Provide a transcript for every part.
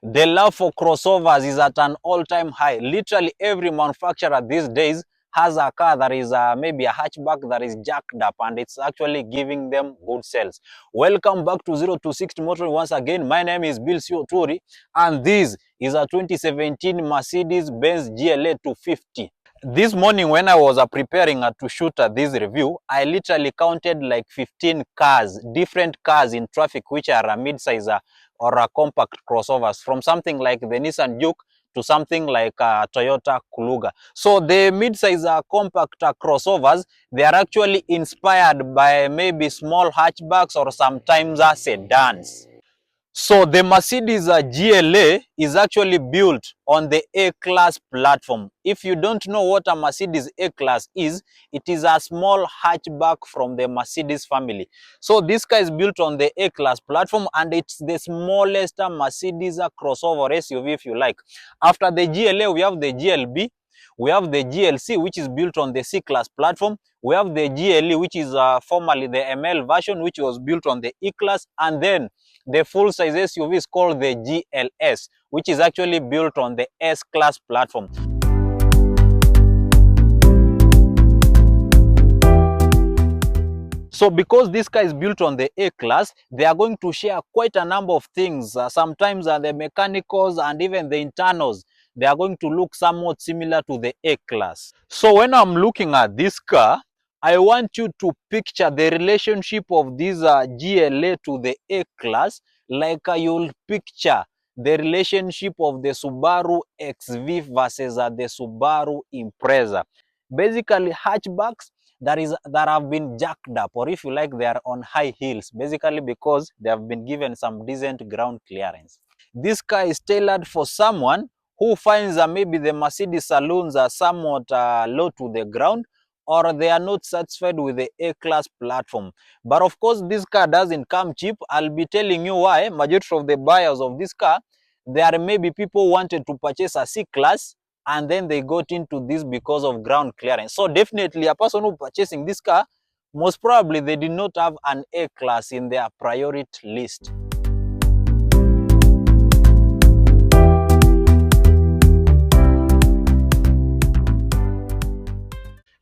The love for crossovers is at an all-time high. Literally every manufacturer these days has a car that is maybe a hatchback that is jacked up, and it's actually giving them good sales. Welcome back to 0 to 60 Motoring once again. My name is Bill Turi, and this is a 2017 Mercedes GLA250. This morning when I was preparing to shoot this review, I literally counted like 15 cars, different cars in traffic which are a mid-size or a compact crossovers, from something like the Nissan Juke to something like Toyota Kuluga. So the mid-size compact crossovers, they are actually inspired by maybe small hatchbacks or sometimes sedans. So the Mercedes GLA is actually built on the A-Class platform. If you don't know what a Mercedes A-Class is, it is a small hatchback from the Mercedes family. So this car is built on the A-Class platform, and it's the smallest Mercedes crossover SUV, if you like. After the GLA, we have the GLB. We have the GLC, which is built on the C-Class platform. We have the GLE, which is formerly the ML version, which was built on the E-Class. And then the full-size SUV is called the GLS, which is actually built on the S-Class platform. So because this car is built on the A-Class, they are going to share quite a number of things. Sometimes the mechanicals and even the internals, they are going to look somewhat similar to the A-Class. So when I'm looking at this car, I want you to picture the relationship of this GLA to the A-Class, like you'll picture the relationship of the Subaru XV versus the Subaru Impreza. Basically, hatchbacks that have been jacked up, or if you like, they are on high heels, basically because they have been given some decent ground clearance. This car is tailored for someone who finds maybe the Mercedes saloons are somewhat low to the ground, or they are not satisfied with the A-Class platform. But of course, this car doesn't come cheap. I'll be telling you why. Majority of the buyers of this car, there are maybe people who wanted to purchase a C-Class, and then they got into this because of ground clearance. So definitely a person who purchasing this car, most probably they did not have an A-Class in their priority list.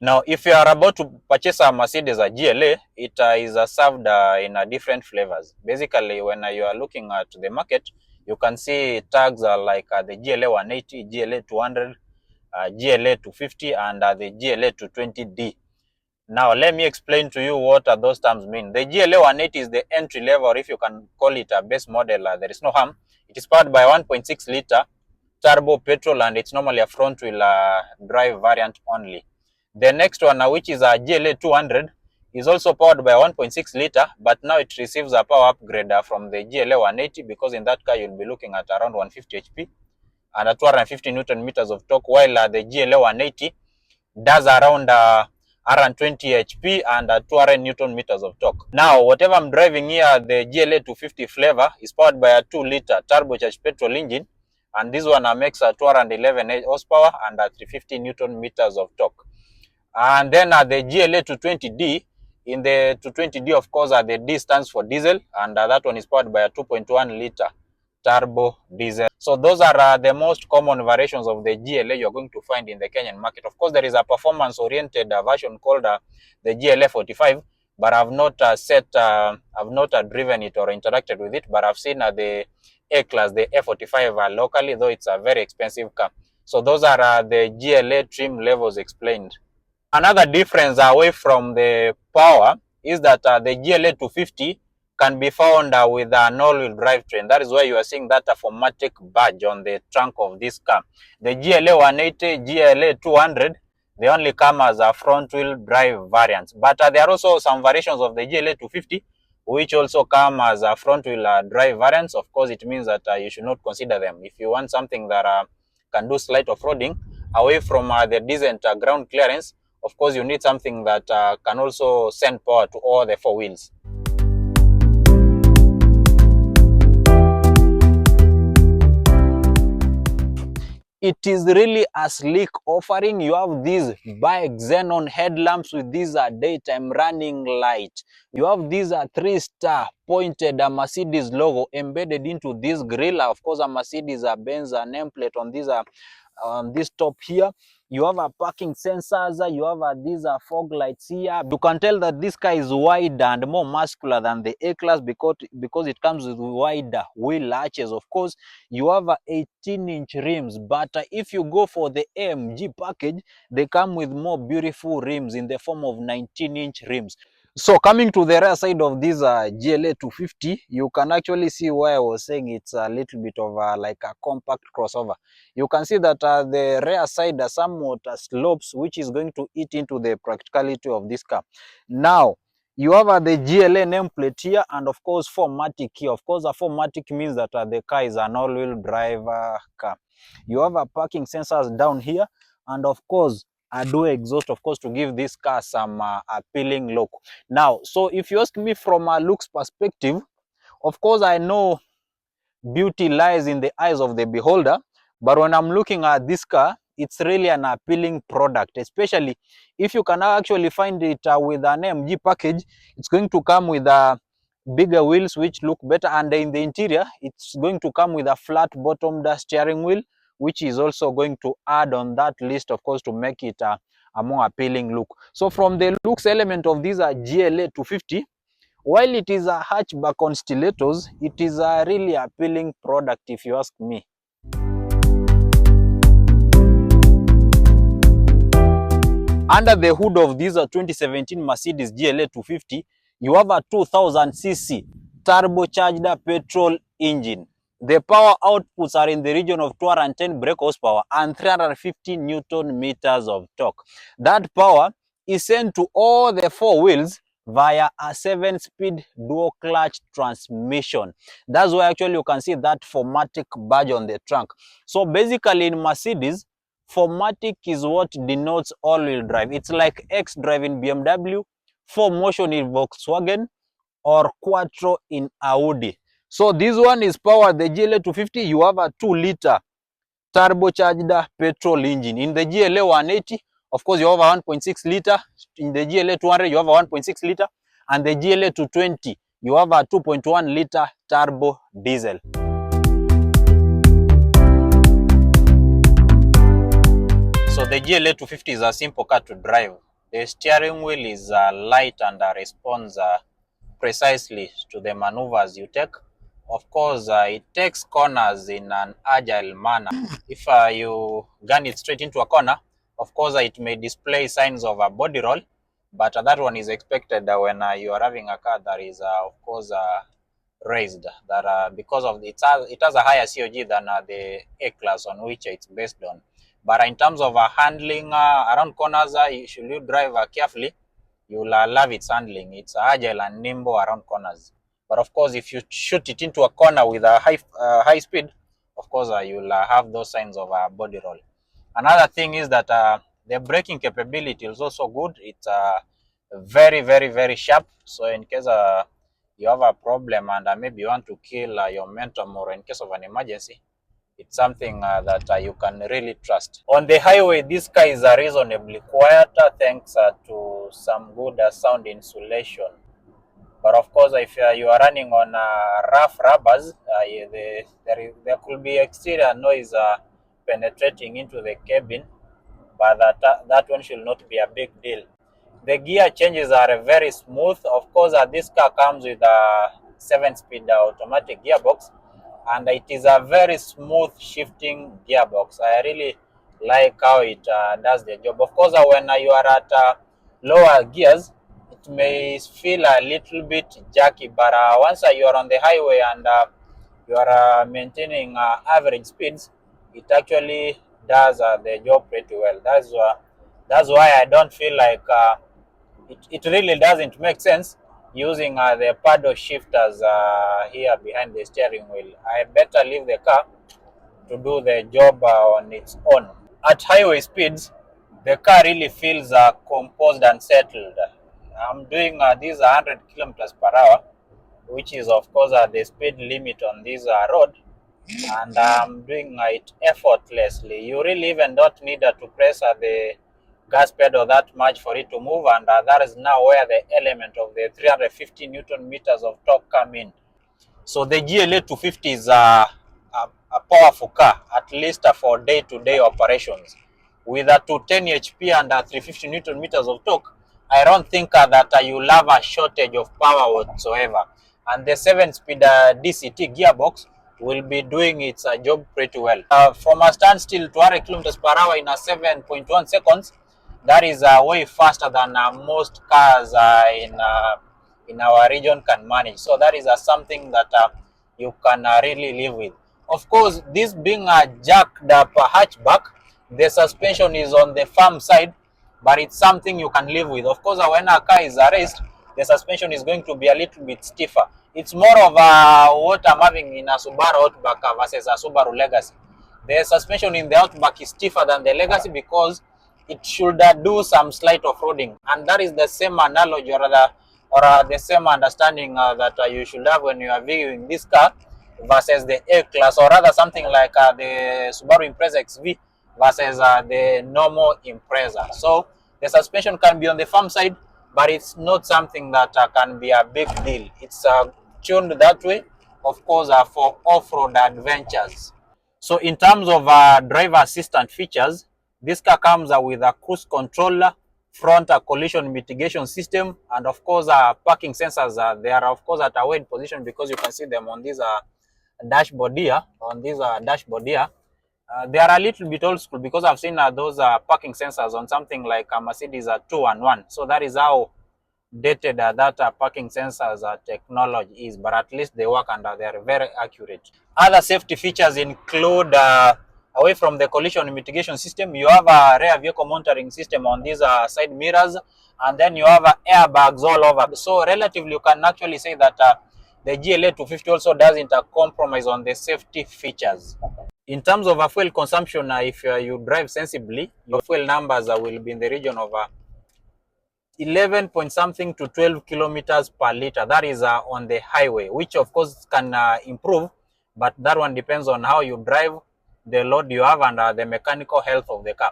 Now, if you are about to purchase a Mercedes GLA, it is served in different flavors. Basically, when you are looking at the market, you can see tags are like the GLA180, GLA200, GLA250, and the GLA220D. Now, let me explain to you what those terms mean. The GLA180 is the entry level, or if you can call it a base model, there is no harm. It is powered by 1.6 liter turbo petrol, and it's normally a front wheel drive variant only. The next one, which is a GLA200, is also powered by 1.6 liter, but now it receives a power upgrade from the GLA180, because in that car you'll be looking at around 150 HP and 250 Newton meters of torque, while the GLA180 does around 120 HP and 200 Newton meters of torque. Now, whatever I'm driving here, the GLA250 flavor is powered by a 2 liter turbocharged petrol engine, and this one makes 211 horsepower and 350 Newton meters of torque. And then the GLA220D, in the 220D, of course, the D stands for diesel, and that one is powered by a 2.1 liter turbo diesel. So those are the most common variations of the GLA you're going to find in the Kenyan market. Of course, there is a performance-oriented version called the GLA45, but I've not driven it or interacted with it, but I've seen the A-Class, the A45 locally, though it's a very expensive car. So those are the GLA trim levels explained. Another difference away from the power is that the GLA250 can be found with an all-wheel drivetrain. That is why you are seeing that formatic badge on the trunk of this car. The GLA180, GLA200, they only come as a front-wheel drive variants. But there are also some variations of the GLA250 which also come as a front-wheel drive variants. Of course, it means that you should not consider them. If you want something that can do slight off-roading away from the decent ground clearance, of course, you need something that can also send power to all the four wheels. It is really a sleek offering. You have these bi-xenon headlamps with these daytime running light. You have these 3-star pointed Mercedes logo embedded into this grille. Of course, a Mercedes Benz nameplate on this top here. You have a parking sensors, you have these fog lights here. You can tell that this car is wider and more muscular than the A-Class because it comes with wider wheel arches. Of course, you have 18-inch rims, but if you go for the AMG package, they come with more beautiful rims in the form of 19-inch rims. So coming to the rear side of this GLA250, you can actually see why I was saying it's a little bit of like a compact crossover. You can see that the rear side somewhat slopes, which is going to eat into the practicality of this car. Now, you have the GLA nameplate here, and of course 4MATIC here. Of course, a 4MATIC means that the car is an all-wheel drive car. You have a parking sensors down here, and of course, a dual exhaust, of course, to give this car some appealing look. Now, so if you ask me from a looks perspective, of course, I know beauty lies in the eyes of the beholder, but when I'm looking at this car, it's really an appealing product, especially if you can actually find it with an AMG package. It's going to come with bigger wheels which look better, and in the interior it's going to come with a flat bottomed steering wheel, which is also going to add on that list, of course, to make it a more appealing look. So from the looks element of this GLA250, while it is a hatchback on stilettos, it is a really appealing product if you ask me. Under the hood of this 2017 Mercedes GLA250, you have a 2000cc turbocharged petrol engine. The power outputs are in the region of 210 brake horsepower and 350 Newton meters of torque. That power is sent to all the four wheels via a 7-speed dual clutch transmission. That's why actually you can see that 4MATIC badge on the trunk. So basically in Mercedes, 4MATIC is what denotes all-wheel drive. It's like X-Drive in BMW, 4Motion in Volkswagen, or Quattro in Audi. So this one is powered, the GLA250, you have a 2-liter turbocharged petrol engine. In the GLA180, of course, you have a 1.6 liter. In the GLA200, you have a 1.6 liter. And the GLA220, you have a 2.1 liter turbo diesel. So the GLA250 is a simple car to drive. The steering wheel is light and responds precisely to the maneuvers you take. Of course, it takes corners in an agile manner. If you gun it straight into a corner, of course, it may display signs of a body roll, but that one is expected when you are having a car that is, of course, raised. That because of it has a higher COG than the A-Class on which it's based on. But in terms of handling around corners, should you drive carefully, you'll love its handling. It's agile and nimble around corners. But of course, if you shoot it into a corner with a high speed, of course, you'll have those signs of body roll. Another thing is that the braking capability is also good. It's very, very, very sharp. So in case you have a problem and maybe you want to kill your momentum, or in case of an emergency, it's something that you can really trust. On the highway, this car is reasonably quiet thanks to some good sound insulation. But of course, if you are running on rough rubbers, there could be exterior noise penetrating into the cabin, but that one should not be a big deal. The gear changes are very smooth. Of course, this car comes with a 7-speed automatic gearbox, and it is a very smooth shifting gearbox. I really like how it does the job. Of course, when you are at lower gears, it may feel a little bit jerky, but once you are on the highway and you are maintaining average speeds, it actually does the job pretty well. That's why I don't feel like it really doesn't make sense using the paddle shifters here behind the steering wheel. I better leave the car to do the job on its own. At highway speeds, the car really feels composed and settled. I'm doing these 100 kilometers per hour, which is of course the speed limit on this road. and I'm doing it effortlessly. You really even don't need to press the gas pedal that much for it to move, and that is now where the element of the 350 Newton meters of torque come in. So the GLA250 is a powerful car, at least for day-to-day operations. With a 210 HP and 350 Newton meters of torque, I don't think that you'll have a shortage of power whatsoever. And the 7-speed DCT gearbox will be doing its job pretty well. From a standstill to 100 kilometers per hour in a 7.1 seconds, that is way faster than most cars in our region can manage. So that is something that you can really live with. Of course, this being a jacked up hatchback, the suspension is on the firm side, but it's something you can live with. Of course, when a car is raised, the suspension is going to be a little bit stiffer. It's more of what I'm having in a Subaru Outback versus a Subaru Legacy. The suspension in the Outback is stiffer than the Legacy because it should do some slight off-roading, and that is the same analogy or the same understanding that you should have when you are viewing this car versus the A-Class, or rather something like the Subaru Impreza XV versus the normal Impreza. So the suspension can be on the firm side, but it's not something that can be a big deal. It's tuned that way, of course, for off-road adventures. So in terms of driver assistant features, this car comes with a cruise controller, front collision mitigation system, and of course parking sensors. They are of course at a wide position because you can see them on this dashboard here. They are a little bit old school because I've seen those parking sensors on something like a Mercedes 211. So that is how dated that parking sensors technology is, but at least they work and they are very accurate. Other safety features include, away from the collision mitigation system, you have a rear vehicle monitoring system on these side mirrors, and then you have airbags all over. So relatively, you can actually say that the GLA250 also doesn't compromise on the safety features. In terms of fuel consumption, if you drive sensibly, your fuel numbers will be in the region of 11 point something to 12 kilometers per liter. That is on the highway, which of course can improve, but that one depends on how you drive, the load you have, and the mechanical health of the car.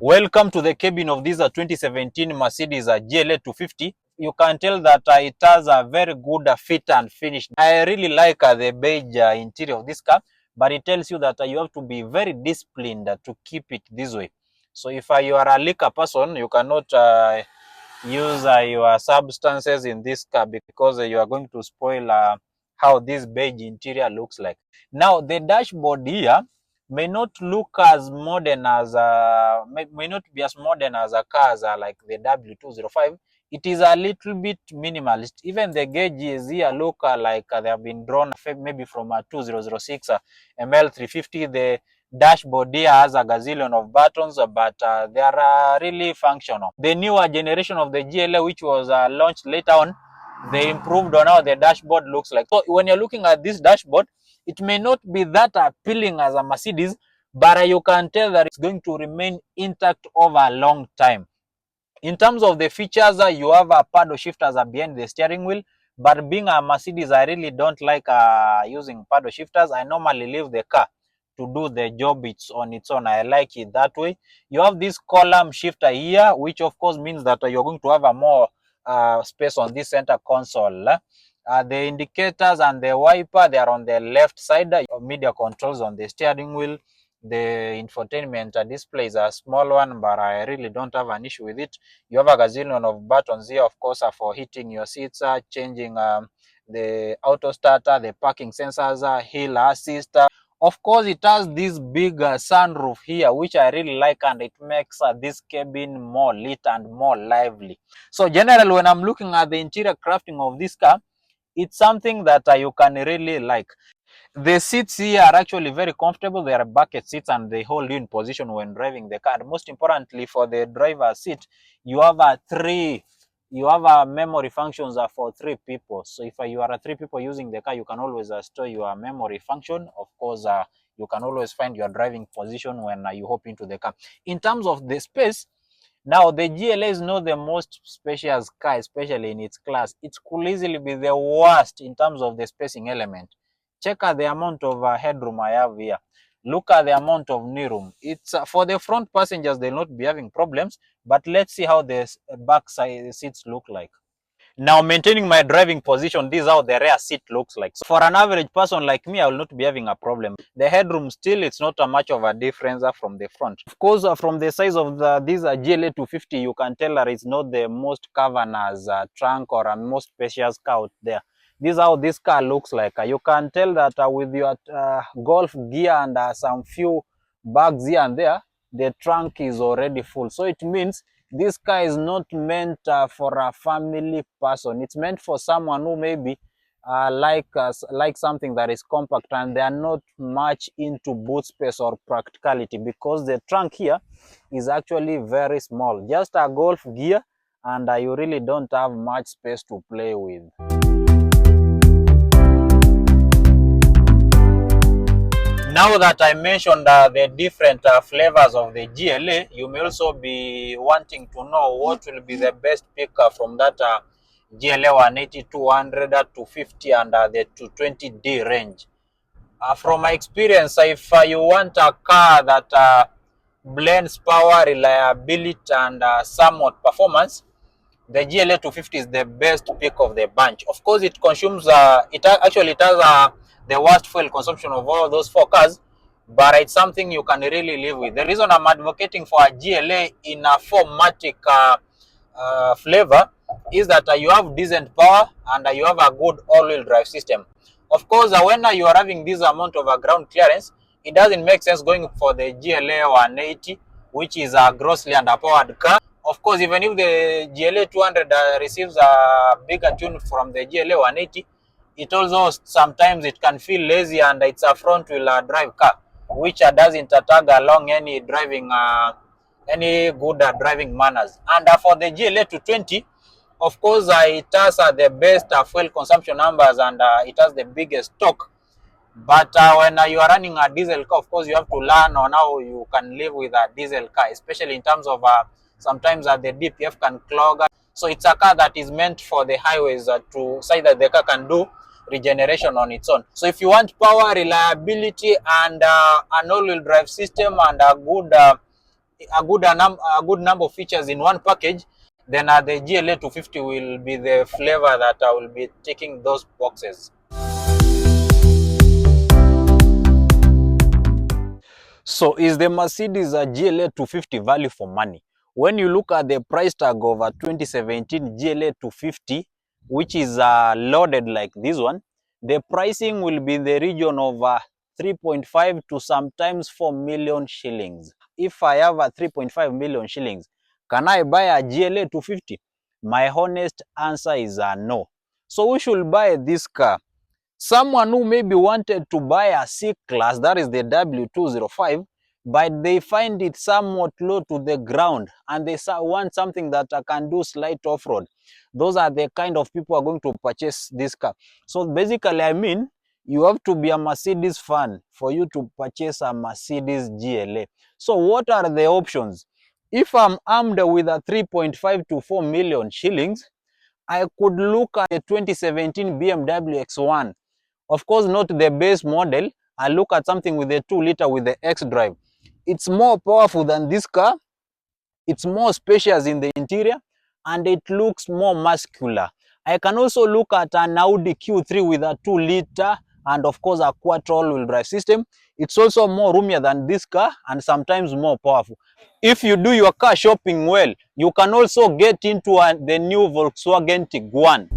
Welcome to the cabin of this 2017 Mercedes GLA250. You can tell that it has a very good fit and finish. I really like the beige interior of this car, but it tells you that you have to be very disciplined to keep it this way. So if you are a liquor person, you cannot use your substances in this car because you are going to spoil how this beige interior looks like. Now the dashboard here may not look as modern as may not be as modern as a cars like the W205. It is a little bit minimalist. Even the gauges here look like they have been drawn maybe from a 2006 ML350. The dashboard here has a gazillion of buttons, but they are really functional. The newer generation of the GLA, which was launched later on, they improved on how the dashboard looks like. So when you're looking at this dashboard, it may not be that appealing as a Mercedes, but you can tell that it's going to remain intact over a long time. In terms of the features, you have paddle shifters behind the steering wheel, but being a Mercedes, I really don't like using paddle shifters. I normally leave the car to do the job on its own. I like it that way. You have this column shifter here, which of course means that you're going to have a more space on this center console. The indicators and the wiper, they are on the left side. Media controls on the steering wheel. The infotainment display is a small one, but I really don't have an issue with it. You have a gazillion of buttons here, of course, for heating your seats, changing the auto starter, the parking sensors, hill assist. Of course, it has this big sunroof here, which I really like, and it makes this cabin more lit and more lively. So generally, when I'm looking at the interior crafting of this car, it's something that you can really like. The seats here are actually very comfortable. They are bucket seats and they hold you in position when driving the car. And most importantly, for the driver's seat, you have a memory functions for 3 people. So if you are 3 people using the car, you can always store your memory function. Of course, you can always find your driving position when you hop into the car. In terms of the space, Now, the GLA is not the most spacious car, especially in its class. It could easily be the worst in terms of the spacing element. Check out the amount of headroom I have here. Look at the amount of knee room. It's for the front passengers, they'll not be having problems, but let's see how the back side seats look like. Now, maintaining my driving position, this is how the rear seat looks like. So for an average person like me, I will not be having a problem. The headroom still, it's not a much of a difference from the front. Of course, from the size of this GLA250, you can tell that it's not the most cavernous trunk or a most spacious car out there. This is how this car looks like. You can tell that with your golf gear and some few bags here and there, the trunk is already full. So it means this car is not meant for a family person. It's meant for someone who maybe like something that is compact and they are not much into boot space or practicality, because the trunk here is actually very small. Just a golf gear and you really don't have much space to play with. Now that I mentioned the different flavors of the GLA, you may also be wanting to know what will be the best pick from that GLA 180, 200, 250 and the 220D range. From my experience, if you want a car that blends power, reliability and somewhat performance, the GLA250 is the best pick of the bunch. Of course, it consumes, it has the worst fuel consumption of all those four cars, but it's something you can really live with. The reason I'm advocating for a GLA in a 4MATIC flavor is that you have decent power and you have a good all-wheel drive system. Of course, when you are having this amount of ground clearance, it doesn't make sense going for the GLA 180, which is a grossly underpowered car. Of course, even if the GLA 200 receives a bigger tune from the GLA 180, it also sometimes it can feel lazy and it's a front wheel drive car, which doesn't tag along any driving any good driving manners. And for the GLA 220, of course, it has the best fuel consumption numbers and it has the biggest torque. But when you are running a diesel car, of course, you have to learn on how you can live with a diesel car, especially in terms of sometimes the DPF can clog. So it's a car that is meant for the highways to say that the car can do regeneration on its own. So if you want power, reliability, and an all-wheel drive system and a good number of features in one package, then the GLA 250 will be the flavor that will be ticking those boxes. So is the Mercedes GLA 250 value for money? When you look at the price tag of a 2017 GLA 250, which is loaded like this one, the pricing will be in the region of 3.5 to sometimes 4 million shillings. If I have a 3.5 million shillings, can I buy a GLA 250? My honest answer is no. So we should buy this car. Someone who maybe wanted to buy a C-Class, that is the W205, but they find it somewhat low to the ground and they want something that can do slight off-road. Those are the kind of people who are going to purchase this car. So basically, I mean, you have to be a Mercedes fan for you to purchase a Mercedes GLA. So what are the options? If I'm armed with a 3.5 to 4 million shillings, I could look at the 2017 BMW X1. Of course, not the base model. I look at something with a 2-liter with the X drive. It's more powerful than this car. It's more spacious in the interior and it looks more muscular. I can also look at an Audi Q3 with a 2-liter and of course a quattro all-wheel drive system. It's also more roomier than this car and sometimes more powerful. If you do your car shopping well, you can also get into the new Volkswagen Tiguan.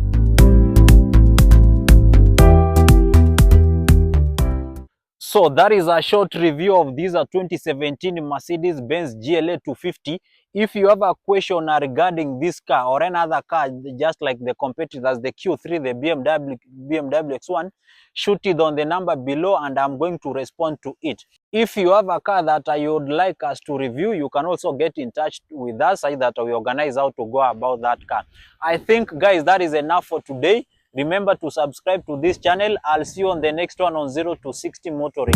So that is a short review of this 2017 Mercedes-Benz GLA 250. If you have a question regarding this car or another car, just like the competitors, the Q3, the BMW X1, shoot it on the number below and I'm going to respond to it. If you have a car that you would like us to review, you can also get in touch with us so that we organize how to go about that car. I think, guys, that is enough for today. Remember to subscribe to this channel. I'll see you on the next one on 0 to 60 Motoring.